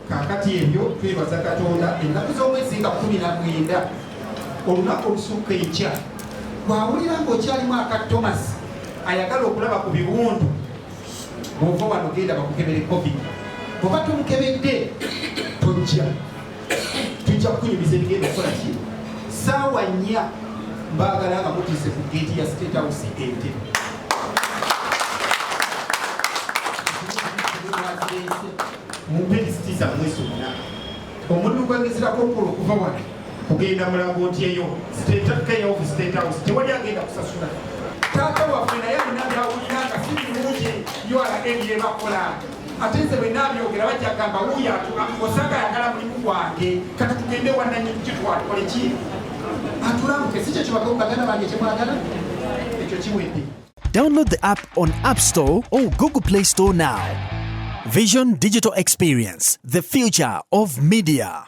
Kakati ebyo twebaza Katonda ennaku z'omwezi nga 19 olunaku olusukka enkya bw'awulira ng'okyalimu aka Thomas ayagala okulaba ku biwundu bw'ova wano genda bakukebere covid bw'oba tomukebedde tojja tujja kukunyumiza ebigenda okukola ki ssaawa 4 mbaagala nga mutiise ku geeti ya State House ente mumpedisitiza mwezi omuna omulimu gwengezerako okukola okuva wano kugenda mulago ntyeyo State House tewali agenda kusasula taata waffe naye alina byawulira nga si birungi URL yebakola ate nze bwe naabyogera bajja gamba wuuyo osanga ayagala mulimu gwange kati tugende wannanyini kitwakole ki atulamuke si kyo kibagabo baganda bange kyemwagala ekyo kiwedde. Download the app on App Store or Google Play Store now. Vision Digital Experience, the future of media.